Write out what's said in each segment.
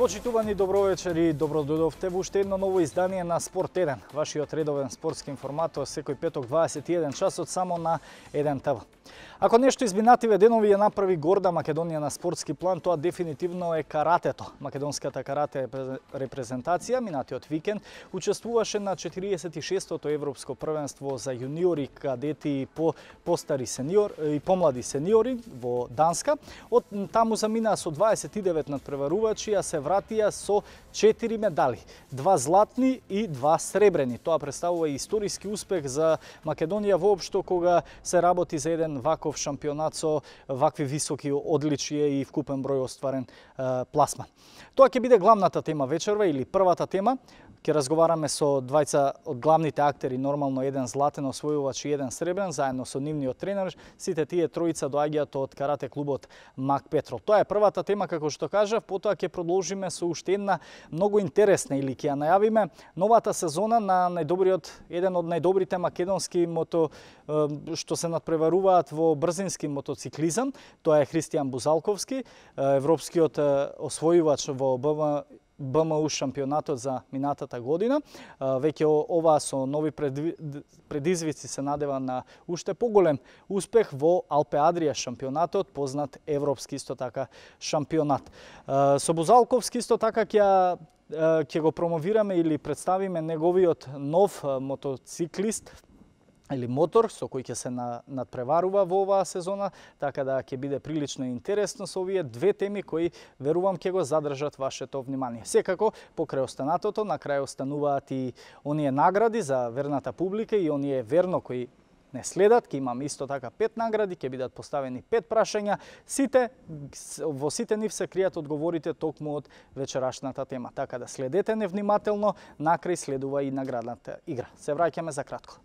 Почитувани, добро вечер и добро дојдовте во уште едно ново издание на Спорт 1, вашиот редовен спортски информатор секој петок 21 часот само на 1 ТВ. Ако нешто изминативе денови ја направи горда Македонија на спортски план, тоа дефинитивно е каратето. Македонската карате репрезентација минатиот викенд учествуваше на 46-тото европско првенство за јуниори, кадети и постари сениор и помлади сениори во Данска. Од таму заминаа со 29 надпреварувачи, а се вратија со 4 медали, 2 златни и 2 сребрени. Тоа представува историски успех за Македонија воопшто кога се работи за еден ваков шампионат со вакви високи одличија и вкупен број остварен пласман. Тоа ќе биде главната тема вечерва или првата тема. Ќе разговараме со двајца од главните актери, нормално еден златен освојувач и еден сребрен, заедно со нивниот тренер. Сите тие тројца доаѓаат од карате клубот Мак Петрол. Тоа е првата тема, како што кажав, потоа ќе продолжиме со уште една многу интересна или ќе ја најавиме новата сезона на еден од најдобрите македонски што се надпреваруваат во брзински мотоциклизам. Тоа е Христијан Бузалковски, европскиот освојувач во БМУ шампионатот за минатата година. Веќе оваа со нови предизвици се надева на уште поголем успех во Алпе Адрија шампионатот, познат европски исто така шампионат. Со Бузалковски исто така ќе го промовираме или представиме неговиот нов мотоциклист или мотор со кој ќе се надпреварува во оваа сезона, така да ќе биде прилично интересно со овие две теми кои верувам ќе го задржат вашето внимание. Секако, покрај останатото, на крај остануваат и оние награди за верната публика и оние верно кои не следат, ќе имам исто така 5 награди, ќе бидат поставени 5 прашања. Во сите нив се кријат одговорите токму од вечерашната тема. Така да следете невнимателно, накрај следува и наградната игра. Се враќаме за кратко.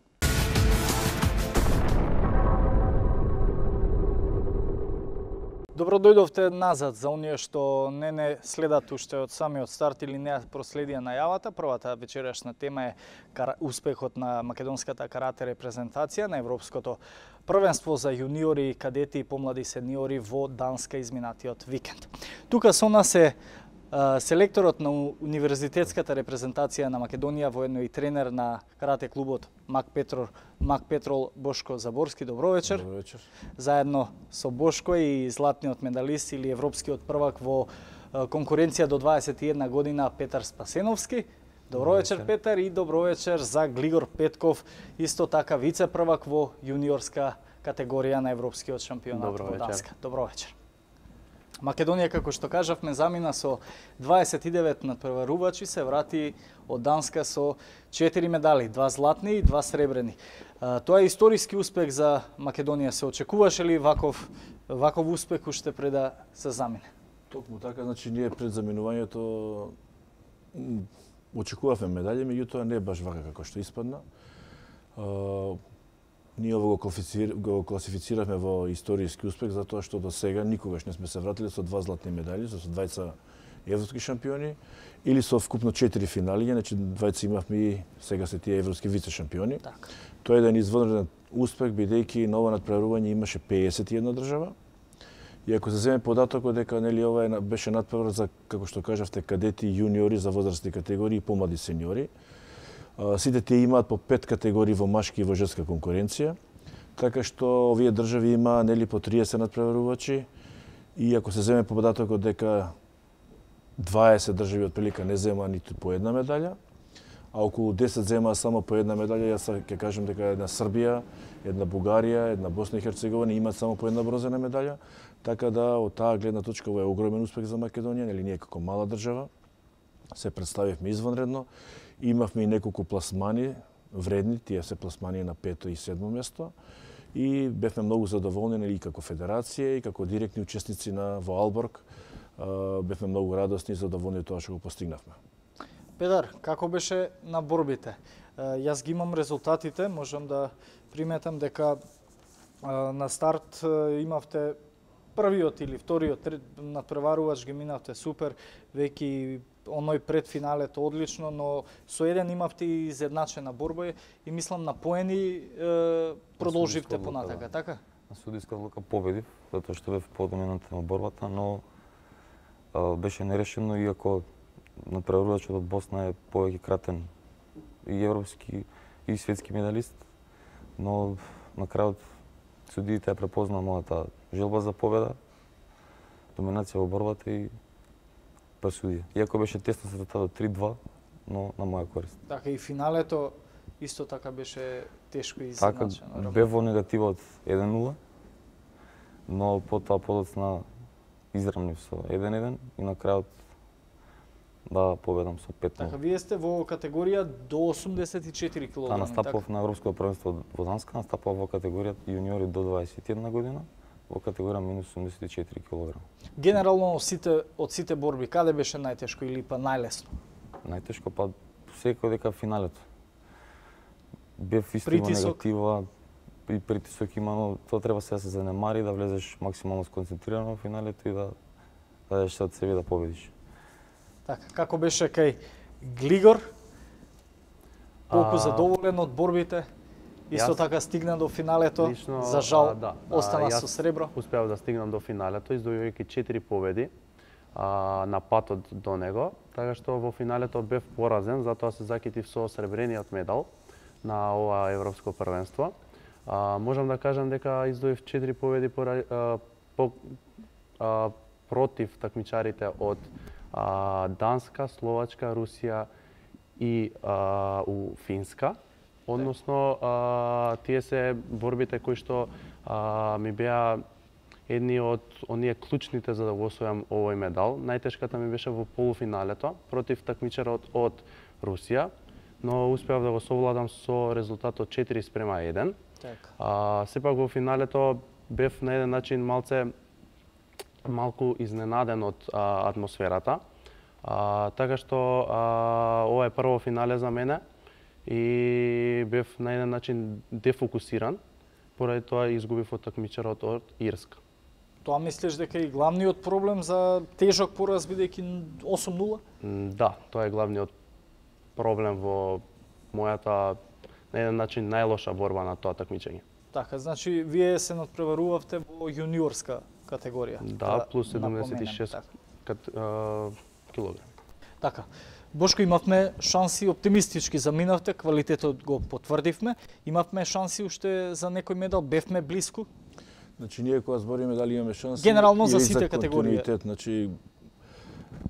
Добро дојдовте назад за оние што не следат уште од самиот старт или не проследија најавата. Првата вечерашна тема е успехот на македонската карате репрезентација на европското првенство за јуниори, кадети и помлади сениори во Данска изминатиот викенд. Тука со нас е селекторот на универзитетската репрезентација на Македонија, воедно и тренер на карате клубот Мак Петрол Бошко Заборски. Добро вечер. Добро вечер. Заедно со Бошко и златниот медалист или европскиот првак во конкуренција до 21 година Петар Спасеновски. Добро вечер, Петар, и добро вечер за Глигор Петков, исто така вице-првак во јуниорска категорија на европскиот шампионат во Данска. Добро вечер. Македонија, како што кажавме, замина со 29 надпреварувачи, се врати од Данска со 4 медали, 2 златни и 2 сребрени. Тоа е историски успех за Македонија. Се очекуваше ли ваков успех уште пред да се замине? Токму така, значи ние пред заминувањето очекувавме медали, меѓутоа не баш вака како што испадна. Ние го класифициравме во историски успех затоа што до сега никогаш не сме се вратили со 2 златни медали, со двајца европски шампиони или со вкупно 4 финали, значи двајца имавме и сега се тие европски вице шампиони. Так. Тоа е еден извонреден успех бидејќи на ова надпреварување имаше 51 држава. И ако се земе податокот дека ова беше надпревар за, како што кажавте, кадети и јуниори за возрастни категории и помлади сениори. Сите тие имаат по 5 категории во машки и во женска конкуренција, така што овие држави има по 30 надпреварувачи и ако се земе податокот дека 20 држави отприлика не зема ниту по една медалја, а околу 10 зема само по една медалја, јас ќе кажам дека една Србија, една Бугарија, една Босна и Херцеговина имаат само по една бронзена медалја, така да од таа гледна точка ова е огромен успех за Македонија, ние како мала држава се представивме извонредно. Имавме и неколку пласмани вредни, тие се пласмани на 5-то и 7-мо место и бевме многу задоволни и како федерација и како директни учесници во Алборг. Бевме многу радосни и задоволни тоа што го постигнавме. Петар, како беше на борбите? Јас ги имам резултатите, можам да приметам дека на старт имавте првиот или вториот надпреварувач ги минавте супер, веќе оној пред финалето одлично, но со еден имавте и изедначена борба и мислам на поени продолживте понатака, така? На судиска одлука победив, затоа што бев подоминантен во борбата, но беше нерешено, иако надпреварувачот од Босна е повеќе кратен и европски и светски медалист, но на крајот судиите ја препознаа мојата желба за победа, доминација во борбата и пресудија. Иако беше тесно се до 3-2, но на моја корист. Така и финалето исто така беше тешко и Така, изначено. бев во негативот 1-0, но потоа подоцна израмнив со 1-1 и на крајот да победам со 5-0. Така, вие сте во категорија до 84 кг. Да, настапав на Европско првенство во Данска, настапав во категорија јуниори до 21 година, во категорија минус 84 кг. Генерално од сите борби, каде беше најтешко или па најлесно? Најтешко па секој дека финалето. Бев исто во Притисок? негатива и притисок има, но тоа треба се да се занемари, да влезеш максимално сконцентрирано во финалето и да дадеш се од себе да победиш. Така, како беше кај Глигор? Колку задоволен од борбите? Исто Јас- така стигна до финалето, Лично, за жал да, остана јас со сребро. Успеав да стигнам до финалето, издвојувајќи 4 победи на патот до него, така што во финалето бев поразен, затоа се закитив со сребрениот медал на ова европско првенство. Можам да кажам дека издвоив 4 победи против такмичарите од Данска, Словачка, Русија и у Финска. Односно, тие се борбите кои што ми беа едни од оние клучните за да го освојам овој медал. Најтешката ми беше во полуфиналето против такмичарот од Русија, но успеав да го совладам со резултатот 4:1. Така. Сепак во финалето бев на еден начин малку изненаден од атмосферата. Така што ова е прво финале за мене и бев на еден начин дефокусиран, поради тоа изгубив од такмичарот од Ирска. Тоа мислиш дека е и главниот проблем за тежок пораз бидејќи 8-0? Да, тоа е главниот проблем во мојата на еден начин најлоша борба на тоа такмичење. Така, значи вие се надпреварувавте во јуниорска категорија. Да, плюс напоменем, 76 така. килограми. Така. Бошко, имавме шанси, оптимистички заминавте, квалитетот го потврдивме. Имавме шанси уште за некој медал, бевме блиску. Значи ние кога збориме дали имаме шанси Генерално за или сите категории. континуитет, значи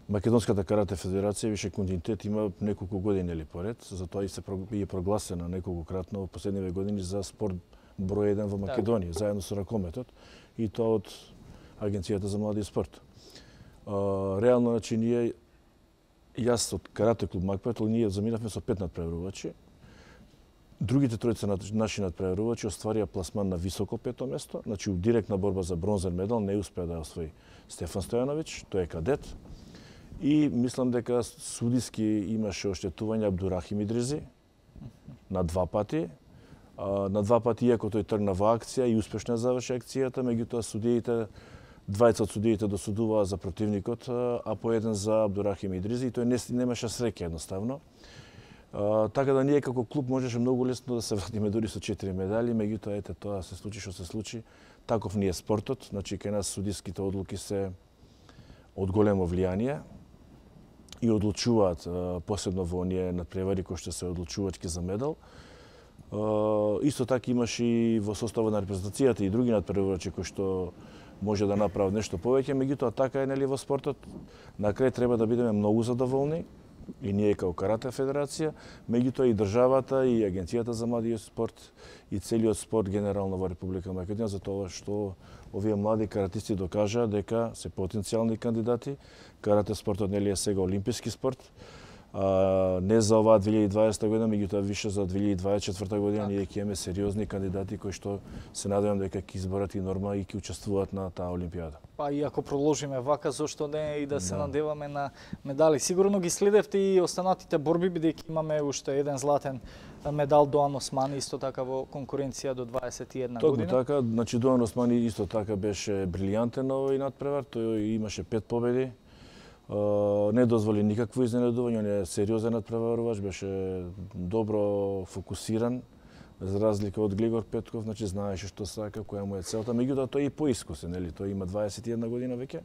Македонската карате федерација више континуитет има неколку години или поред, затоа и се е прогласена неколкократно во последниве години за спорт број 1 во Македонија, заедно со ракометот и тоа од Агенцијата за млади и спорт. Реално, значи ние јас од карате клуб Макпетол, ние заминавме со 5 надпреварувачи. Другите тројца наши надпреварувачи остварија пласман на високо пето место, значи у директна борба за бронзен медал не успеа да освои Стефан Стојановиќ, тој е кадет. И мислам дека судиски имаше оштетување Абдурахим Идризи на 2 пати. На 2 пати, иако тој тргна во акција и успешно заврши акцијата, меѓутоа судиите, двајца од судиите досудуваа за противникот, а по еден за Абдурахим Идризи и тој немаше среќа едноставно. Така да ние како клуб можеше многу лесно да се вратиме дури со 4 медали, меѓутоа ете тоа се случи што се случи. Таков ни е спортот, значи кај нас судиските одлуки се од големо влијание и одлучуваат посебно во оние надпревари кои што се одлучувачки за медал. Исто така имаше и во составот на репрезентацијата и други надпреварувачи кои што може да направат нешто повеќе, меѓутоа така е нели во спортот. На крај треба да бидеме многу задоволни и ние како карате федерација, меѓутоа и државата и Агенцијата за млади и спорт и целиот спорт генерално во Република Македонија за тоа што овие млади каратисти докажаа дека се потенцијални кандидати. Карате спортот нели е сега олимписки спорт. Не за оваа 2020 година, меѓутоа више за 2024 година ние ќе имаме сериозни кандидати кои што се надевам дека ќе изборат и норма и ќе учествуваат на таа олимпијада. Па и ако продолжиме вака, зошто не и да се надеваме на медали. Сигурно ги следевте и останатите борби, бидејќи имаме уште еден златен медал Доан Османи, исто така во конкуренција до 21 Токму година. така, значи Доан Османи исто така беше брилијантен на овој надпревар, тој имаше 5 победи. Не дозволи никакво изненадување, он е сериозен надпреварувач, беше добро фокусиран, за разлика од Глигор Петков, значи знаеше што сака, која му е целта, меѓутоа тој е и поискусен, нели, тој има 21 година веќе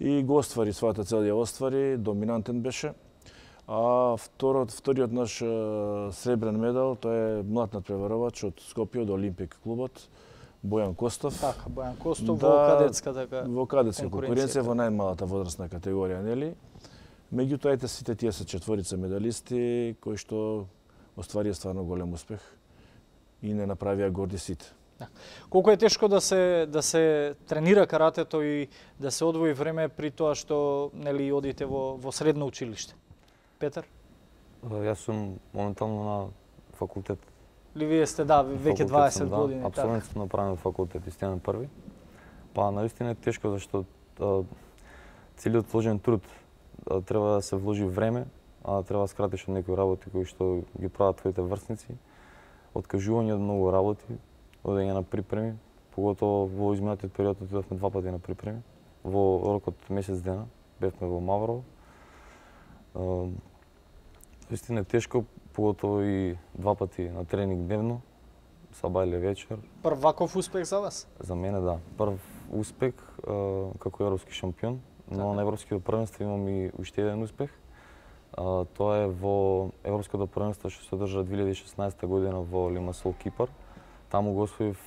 и го оствари, својата цел ја оствари, доминантен беше. А вториот наш сребрен медал, тој е млад надпреварувач од Скопје, од Олимпик клубот, Бојан Костов. Така, Бојан Костов во кадетска во кадетска конкуренција во најмалата возрастна категорија, нели? Меѓутоа, сите тие се четворица медалисти кои што остварија стварно голем успех и не направија горди сите. Колку е тешко да се тренира каратето и да се одвои време при тоа што нели одите во средно училиште? Петар? Јас сум моментално на факултет. Ли вие сте, веќе 20 години. Апсолвент сум направен факултет, истина први. Па наистина е тешко зашто целиот вложен труд треба да се вложи време, а треба да скратиш од некои работи кои што ги прават твоите врсници. Откажување од многу работи, одење на припреми, поготово во изминатиот период отидовме 2 пати на припреми. Во рокот месец дена бевме во Маврово. Истина е тешко, поготово и 2 пати на тренинг дневно, саба или вечер. Прв ваков успех за вас? За мене да. Прв успех како европски шампион, но на европското првенство имам и уште еден успех. Тоа е во европското првенство што се одржа 2016 година во Лимасол, Кипар. Таму го освоив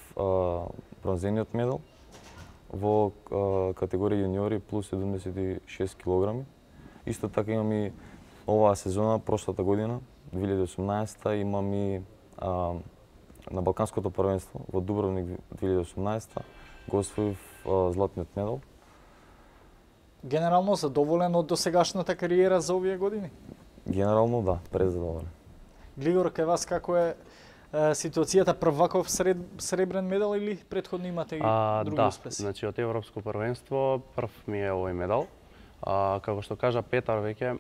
бронзениот медал во категорија јуниори плюс 76 килограми. Исто така имам и оваа сезона, прошлата година, 2018, имам и на Балканското првенство во Дубровник 2018 го освоив златниот медал. Генерално задоволен од досегашната кариера за овие години? Генерално да, презадоволен. Глигор, кај вас како е ситуацијата, прв ваков сребрен медал или претходно имате и други успеси? Да, значи од Европско првенство прв ми е овој медал. Како што кажа Петар веќе,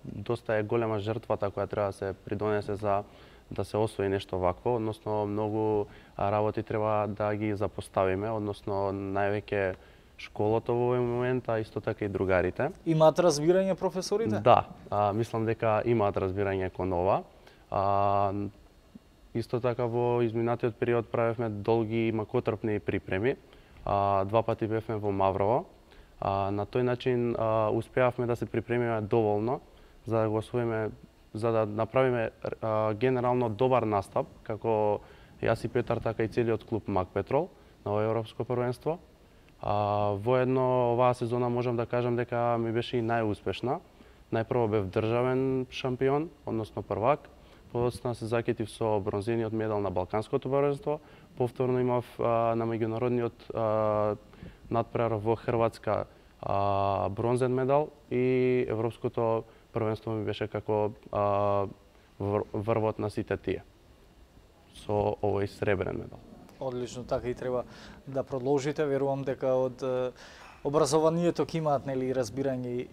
доста е голема жртвата која треба да се придонесе за да се освои нешто вакво, односно многу работи треба да ги запоставиме, односно највеќе школото во овој момент, а исто така и другарите. Имаат разбирање професорите? Да, мислам дека имаат разбирање кон ова. Исто така во изминатиот период правевме долги и макотрпни припреми. 2 пати бевме во Маврово. На тој начин успеавме да се припремиме доволно за да го освоиме, за да направиме генерално добар настап, како јас и Петар, така и целиот клуб Мак Петрол на ова европско првенство. Воедно оваа сезона можам да кажам дека ми беше и најуспешна. Најпрво бев државен шампион, односно првак. Подоцна се закетив со бронзениот медал на Балканското првенство. Повторно имав на меѓународниот надпревар во Хрватска бронзен медал и европското првенство ми беше како врвот на сите тие со овој сребрен медал. Одлично, така и треба да продолжите. Верувам дека од образованието ќе имаат нели разбирање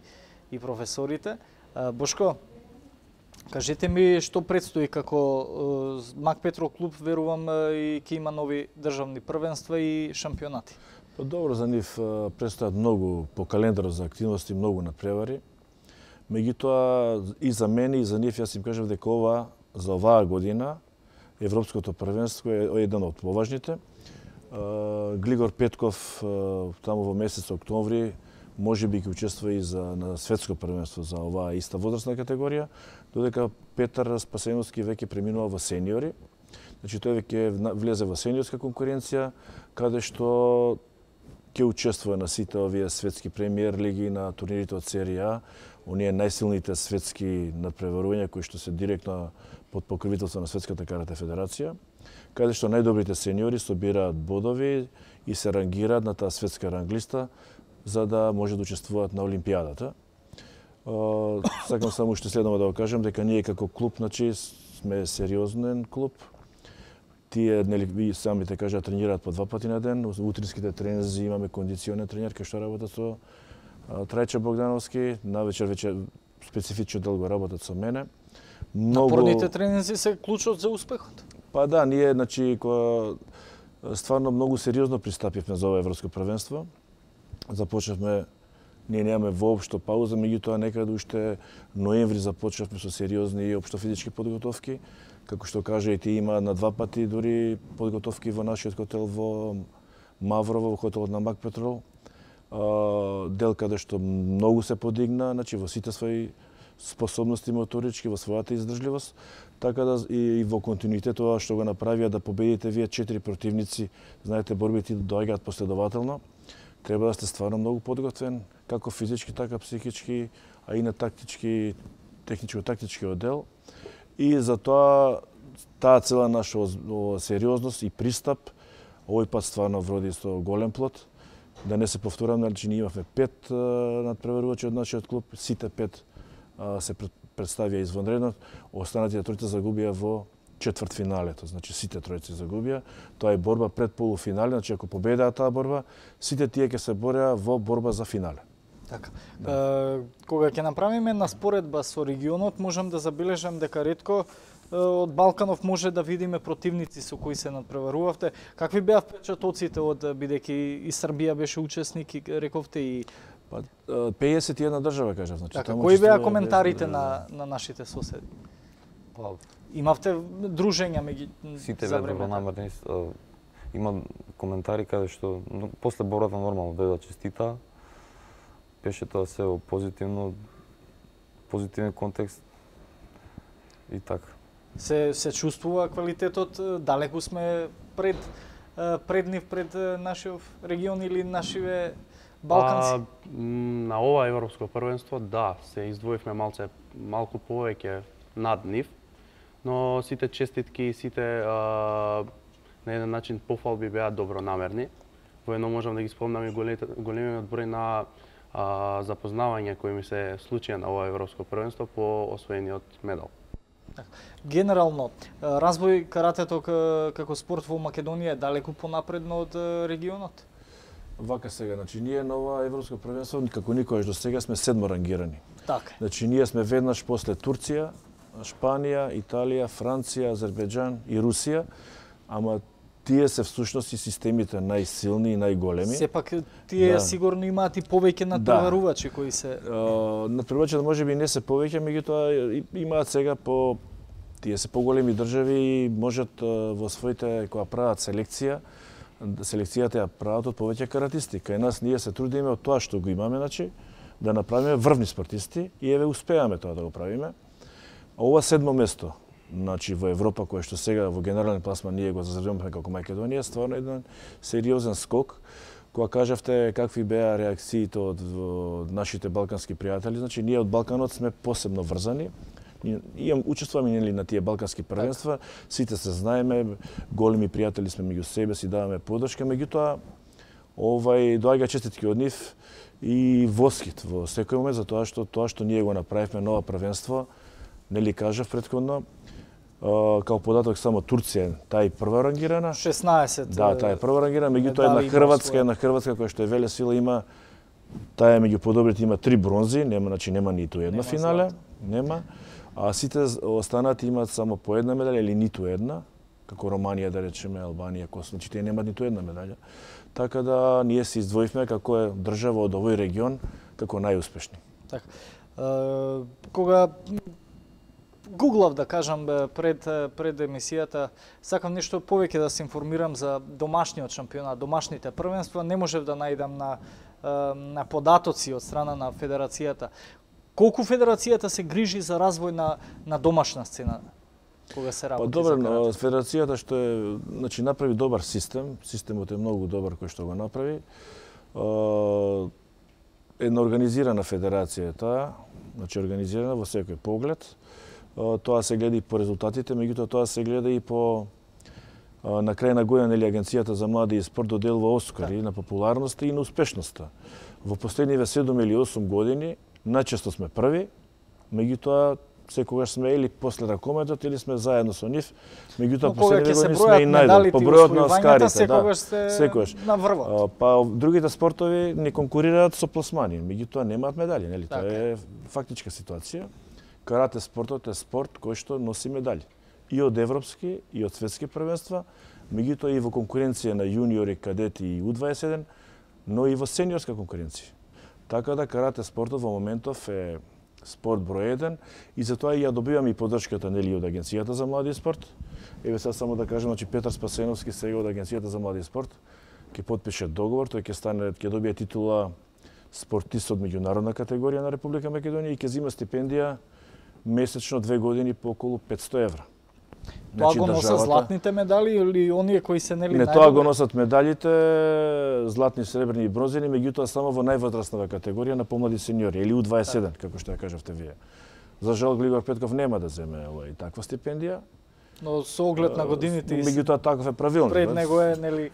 и професорите. Бошко, кажете ми што предстои како Мак Петрол клуб, верувам и ќе има нови државни првенства и шампионати. Па добро, за нив предстојат многу по календарот за активности, многу надпревари. Меѓутоа и за мене и за нив јас им кажав дека за оваа година Европското првенство е еден од поважните. Глигор Петков таму во месец октомври можеби ќе учествува и на светско првенство за оваа иста возрастна категорија, додека Петар Спасеновски веќе преминува во сениори. Значи тој веќе влезе во сениорска конкуренција, каде што ќе учествува на сите овие светски премиер лиги, на турнирите од серија А, оние најсилните светски надпреварувања кои што се директно под покровителство на Светската карате федерација, каде што најдобрите сениори собираат бодови и се рангираат на таа светска ранглиста за да може да учествуваат на Олимпијадата. Сакам само уште следно да го кажам дека ние како клуб, значи сме сериозен клуб. Тие, нели, самите кажа, тренираат по 2 пати на ден. Утринските тренинзи имаме кондиционен тренер кој што работат со Трајче Богдановски, навечер веќе специфично долго работат со мене. Напорните тренинзи се клучот за успехот? Па да, ние, значи, стварно многу сериозно пристапивме за ова европско првенство. Започнавме, ние немаме воопшто пауза, меѓутоа некаде уште ноември започнавме со сериозни и општо физички подготовки. Како што кажа и ти, има на 2 пати дури подготовки во нашиот хотел во Маврово, во хотелот на Мак Петрол. дел каде што многу се подигна, значи во сите своји способности моторички, во својата издржливост, така да и во континуитет тоа што го направија да победите вие 4 противници, знаете борбите доаѓаат последователно. Треба да сте стварно многу подготвен, како физички, така психички, а и на тактички, техничко-тактички оддел. И затоа таа цела наша сериозност и пристап овој пат стварно вроди со голем плод. Да не се повторам, значи ние имавме 5 надпреварувачи од нашиот клуб, сите 5 се представија извонредно, останатите тројца загубија во четвртфиналето, значи сите тројци загубија. Тоа е борба пред полуфинале, значи ако победаа таа борба, сите тие ќе се бореа во борба за финале. Така. Кога ќе направиме една споредба со регионот, можам да забележам дека ретко од Балканов може да видиме противници со кои се надпреварувавте. Какви беа впечатоците од бидејќи и Србија беше учесник, и рековте и 51 држава, кажав, значи. Така, кои беа коментарите на нашите соседи? Имавте дружења меѓу сите беа добронамерни. Има коментари каде што после борбата нормално дојде да честита. Беше тоа се во позитивен контекст и така. Се чувствува квалитетот, далеку сме пред нив, пред нашиот регион или нашиве балканци? На ова европско првенство, да, се издвоивме малку повеќе над нив, но сите честитки, сите на еден начин пофалби беа добронамерни. Воедно можам да ги спомнам и големиот број на запознавања кои ми се случија на ова европско првенство по освоениот медал. Генерално, развој каратето како спорт во Македонија е далеку понапредно од регионот? Вака сега, значи ние на ова европско првенство како никогаш до сега сме 7 рангирани. Така. Значи ние сме веднаш после Турција, Шпанија, Италија, Франција, Азербејџан и Русија, ама тие се всушност и системите најсилни и најголеми. Сепак тие сигурно имаат и повеќе надпреварувачи кои се надпреварувачи можеби не се повеќе, меѓутоа имаат сега тие се поголеми држави и можат во своите кога прават селекцијата ја прават од повеќе каратисти. Кај нас ние се трудиме од тоа што го имаме, значи да направиме врвни спортисти и еве успеаме тоа да го правиме. Ова 7 место, значи во Европа, кое што сега во генерален пласман ние го заземавме како Македонија, стварно еден сериозен скок. Кога кажавте какви беа реакциите од нашите балкански пријатели, значи ние од Балканот сме посебно врзани. Учествуваме на тие балкански првенства, сите се знаеме, големи пријатели сме меѓу себе, си даваме поддршка, меѓутоа доаѓа честитки од нив и воскит во секој момент за тоа што ние го направивме нова првенство, нели кажав претходно, као податок само Турција, таа е прва рангирана. 16. Да, таа е прва рангирана, меѓутоа една Хрватска која што е велесила има, таа е меѓу подобрите, има 3 бронзи, нема ниту една финале, нема. А сите останати имаат само по една медалја или ниту една, како Романија, да речеме, Албанија, значи тие немаат ниту една медалја. Така да ние се издвоивме како е држава од овој регион како најуспешни. Така. Кога гуглав, да кажам, пред емисијата, сакам нешто повеќе да се информирам за домашниот шампионат, домашните првенства, не можев да најдам на податоци од страна на федерацијата. Колку федерацијата се грижи за развој на домашна сцена кога се работи? Добро, федерацијата што е, значи направи добар систем, системот е многу добар кој што го направи. Една организирана федерација е таа, значи организирана во секој поглед. Тоа се гледа и по резултатите, меѓутоа тоа се гледа и по на крај на година, нели, Агенцијата за млади и спорт доделува оскари на популарноста и на успешноста. Во последниве 7 или 8 години најчесто сме први, меѓутоа секогаш сме или после ракометот или сме заедно со нив, меѓутоа последниве години сме и најдолу по бројот на оскарите, секогаш на врвот. Па другите спортови не конкурираат со пласмани, меѓутоа немаат медали, нели? Тоа е фактичка ситуација. Карате спортот е спорт кој што носи медали и од европски и од светски првенства, меѓутоа и во конкуренција на јуниори, кадети и U21, но и во сениорска конкуренција. Така да карате спортот во моментов е спорт број 1 и затоа ја добиваме и поддршката, нели, од Агенцијата за млади и спорт. Еве сега само да кажам, значи Петар Спасеновски сега од Агенцијата за млади и спорт ќе потпише договор, тој ќе добие титула спортист од меѓународна категорија на Република Македонија и ќе зима стипендија месечно 2 години по околу 500 евра. Тоа го носат златните медали или оние кои се нели Не, тоа го носат медалите, златни, сребрни и бронзени, меѓутоа само во највозрастнава категорија на помлади сениори или U21, како што ја кажавте вие. За жал Глигор Петков нема да земе и таква стипендија. Но со оглед на годините меѓутоа таков е правилник. Пред него е нели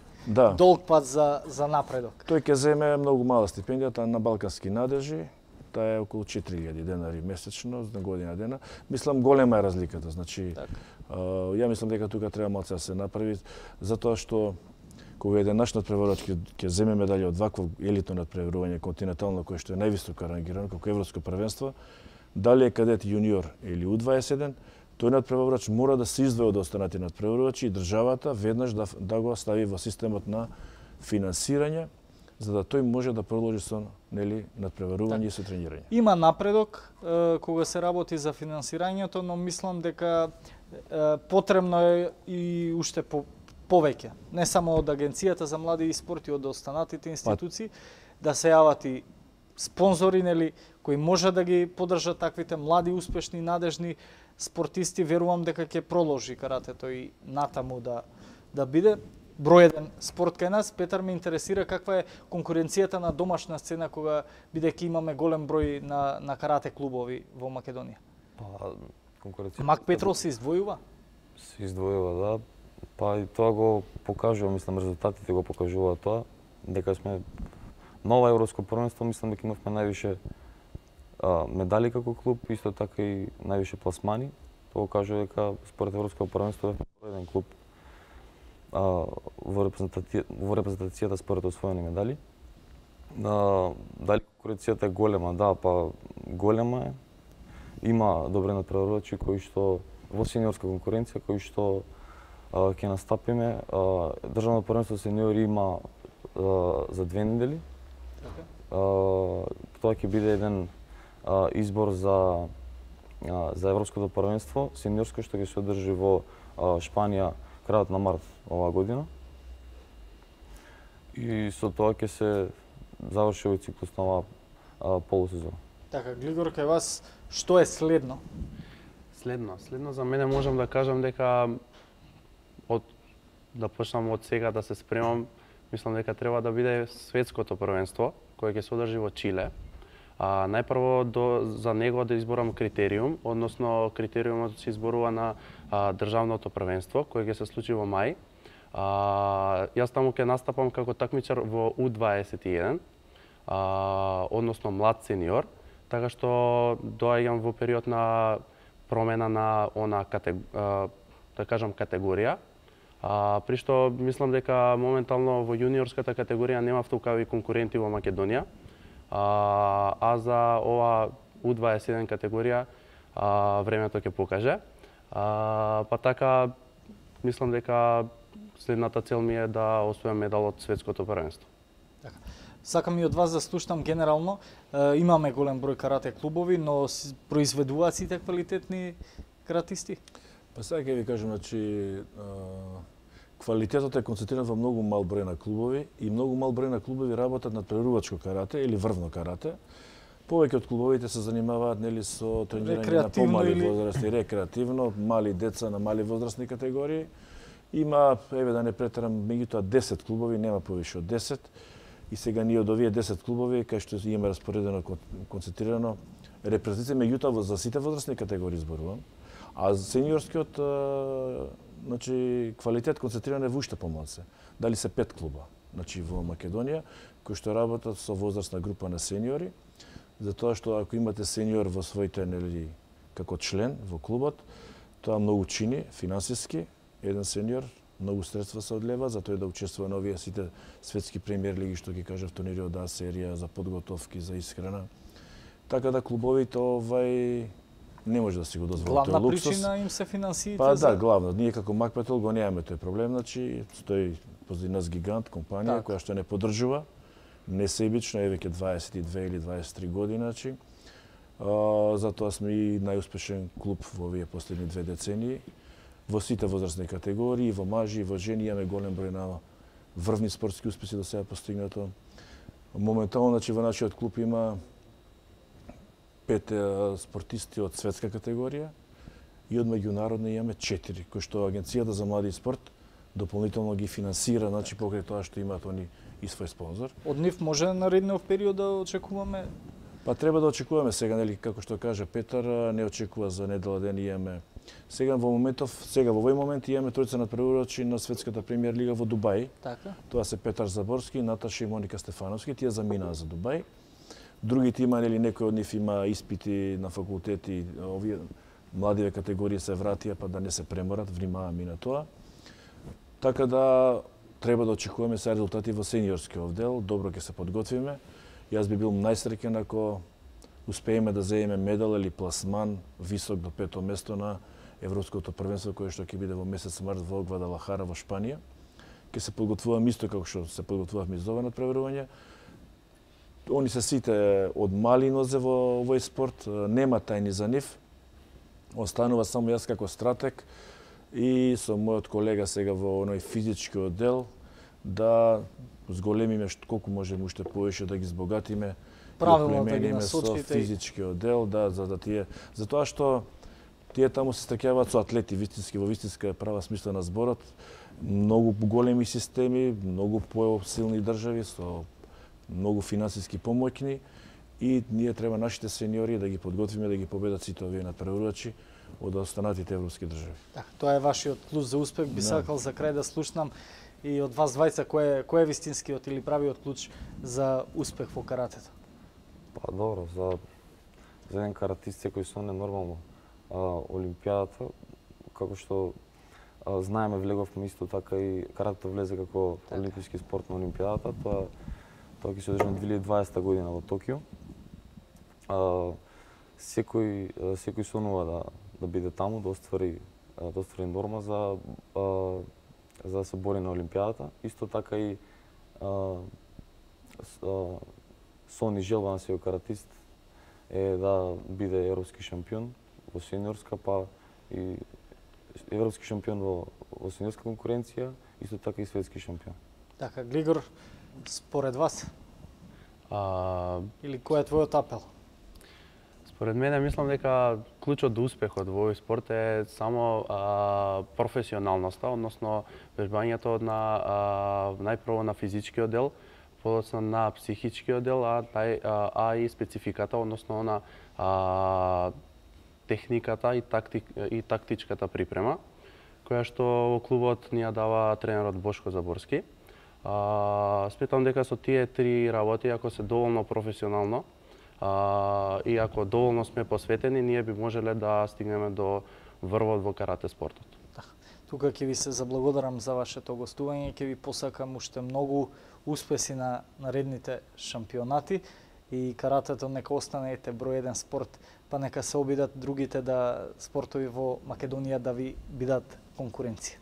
долг пат за напредок. Тој ќе земе многу мала стипендија, таа на балкански надежи. Таа е околу 4000 денари месечно за година дена. Мислам голема е разликата, значи ја мислам дека тука треба малку да се направи затоа што кога еден наш надпреварувач ќе земе медалја од вакво елитно надпреварување континентално кое што е највисоко рангирано како европско првенство, дали е кадет јуниор или U21, тој надпреварувач мора да се издвои од останати надпреварувачи и државата веднаш да го стави во системот на финансирање, за да тој може да продолжи со надпреварување и со тренирање. Има напредок кога се работи за финансирањето, но мислам дека потребно е и уште повеќе. Не само од Агенцијата за млади и спорти, од останатите институции, да се јават и спонзори кои може да ги поддржат таквите млади, успешни, надежни спортисти. Верувам дека ќе продолжи каратето и натаму да биде. Број 1 спорт кај нас. Петар, ме интересира каква е конкуренцијата на домашна сцена кога бидејќи имаме голем број на карате клубови во Македонија. Па конкуренцијата Мак Петрол се издвојува? Се издвојува, да. Па и тоа го покажува, мислам, резултатите го покажуваат тоа, дека сме нова европско првенство, мислам дека имавме највише медали како клуб, исто така и највише пласмани. Тоа кажува дека според европско првенство е еден клуб во репрезентацијата според освоени медали. Дали конкуренцијата е голема? Да, па голема е. Има добри надпреварувачи кои што во сениорска конкуренција кои што ќе настапиме. Државно првенство сениори има за 2 недели. Тоа ќе биде еден избор за европското првенство сениорско што ќе се одржи во Шпанија крајот на март оваа година. И со тоа ќе се заврши овој циклус на оваа полусезона. Така, Глигор, кај вас што е следно? Следно за мене можам да кажам дека да почнам од сега да се спремам, мислам дека треба да биде светското првенство кое ќе се одржи во Чиле. Најпрво за него да изборам критериум, односно критериумот се изборува на државното првенство кое ќе се случи во мај. Јас таму ќе настапам како такмичар во U21, односно млад сениор, така што доаѓам во период на промена на да кажам категорија. При што мислам дека моментално во јуниорската категорија нема толкави конкуренти во Македонија. За ова U21 категорија времето ќе покаже. Па така мислам дека следната цел ми е да освојам медал од светското првенство. Сакам и од вас да слушнам генерално. Имаме голем број карате клубови, но произведуваат сите квалитетни каратисти? Па сега ќе ви кажам, значи квалитетот е концентриран во многу мал број на клубови и многу мал број на клубови работат на прерувачко карате или врвно карате. Повеќе од клубовите се занимаваат со тренирање на помали возрасти, рекреативно, мали деца на мали возрастни категории. Има, еве да не претерам, меѓутоа 10 клубови, нема повише од 10. И сега ние од овие 10 клубови, кај што имаме распоредено концентрирано репрезентација, меѓутоа за сите возрастни категории зборувам. А сениорскиот квалитет концентриран е во уште помалку. Дали се 5 клуба, во Македонија, кои што работат со возрастна група на сениори, затоа што ако имате сениор во своите како член во клубот, тоа многу чини финансиски, еден сениор многу средства се одлева за тој да учествува на овие сите светски премиер лиги што ги кажав, турнири од А серија, за подготовки, за исхрана. Така да клубовите не може да си го дозволат тој луксус. Главна причина им се финансиите? Па да, главно. Ние како Мак Петрол го немаме тој проблем, стои позади нас гигант компанија која што не поддржува, несебично, еве ке 22 или 23 години, затоа сме и најуспешен клуб во овие последни 2 децении. Во сите возрастни категории, во мажи и во жени имаме голем број на врвни спортски успеси до сега постигнато. Моментално, значи, во нашиот клуб има 5 спортисти од светска категорија и од меѓународна имаме 4, кои што Агенцијата за млади и спорт дополнително ги финансира, значи покрај тоа што имаат они и свој спонзор. Од нив може наредниот период да очекуваме? Па треба да очекуваме сега, нели, како што кажа Петар, не очекува за недела ден имаме. Сега во овој момент имаме тројца надпреварувачи на светската премиер лига во Дубај. Така. Тоа се Петар Заборски, Наташа и Моника Стефановски, тие заминаа за Дубај. Другите има, нели, некој од нив има испити на факултети, овие младиве категории се вратија па да не се преморат, внимаваме и на тоа. Така да треба да очекуваме се резултати во сениорскиот оддел, добро ќе се подготвиме. Јас би бил најсреќен ако успееме да земеме медал или пласман висок до 5-то место на Европското првенство кое што ќе биде во месец март во Гвадалахара во Шпанија. Ќе се подготвуваме исто како што се подготвувавме за ова надпреварување. Они се сите од мали нозе во овој спорт, нема тајни за нив. Останува само јас како стратег и со мојот колега сега во оној физички оддел да зголемиме колку можеме уште повеќе да ги збогатиме, Правилно да ги племениме со насочите. физички оддел, да, за да тие, затоа што тие таму се стаќаваат со атлети вистински, во вистинска права смисла на зборот, многу големи системи, многу посилни држави со многу финансиски помоќни и ние треба нашите сениори да ги подготвиме да ги победат сите овие надпреварувачи од останатите европски држави. Така, тоа е вашиот клуч за успех. Би сакал за крај да слушнам и од вас двајца кој е вистинскиот или правиот клуч за успех во каратето? Па добро, за еден каратист кој сон е нормално олимпијадата, како што знаеме влеговме исто така и каратето влезе како олимписки спорт на олимпијадата, тоа ќе се одржи на 2020 година во Токио. Секој сонува да биде таму, да оствари норма за да се бори на олимпијадата. Исто така и сон и желба на секој каратист е да биде европски шампион во сениорска, па и европски шампион во сениорска конкуренција, исто така и светски шампион. Така, Глигор, според вас? Или кој е твојот апел? Според мене, мислам дека клучот до успехот во овој спорт е само професионалноста, односно вежбањето најпрво на физичкиот дел, подоцна на психичкиот дел, а и спецификата, односно на техниката и тактичката припрема, која што во клубот ни ја дава тренерот Бошко Заборски. Сметам дека со тие три работи, ако се доволно професионално, и ако доволно сме посветени, ние би можеле да стигнеме до врвот во карате спортот. Тука ќе ви се заблагодарам за вашето гостување, ќе ви посакам уште многу успеси на наредните шампионати и каратето нека остане број 1 спорт, па нека се обидат другите спортови во Македонија да ви бидат конкуренција.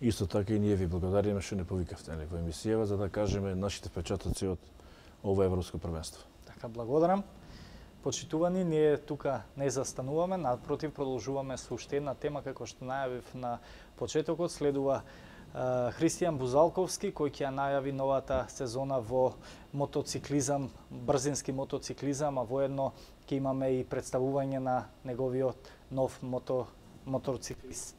Исто така и ние ви благодариме што не повикавте во емисијава за да кажеме нашите впечатоци од ова европско првенство. Така, благодарам. Почитувани, ние тука не застануваме, напротив продолжуваме со уште една тема како што најавив на почетокот. Следува Христијан Бузалковски кој ќе ја најави новата сезона во мотоциклизам, брзински мотоциклизам, а воедно ќе имаме и представување на неговиот нов моторциклист.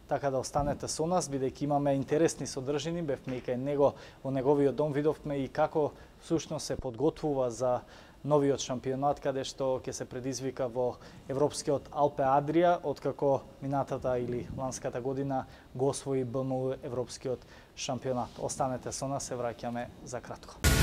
Така да останете со нас, бидејќи имаме интересни содржини, бевме и кај него во неговиот дом, видовме и како всушност се подготвува за новиот шампионат, каде што ќе се предизвика во Европскиот Алпе Адрија, откако минатата или ланската година го освои БМУ Европскиот шампионат. Останете со нас, се враќаме за кратко.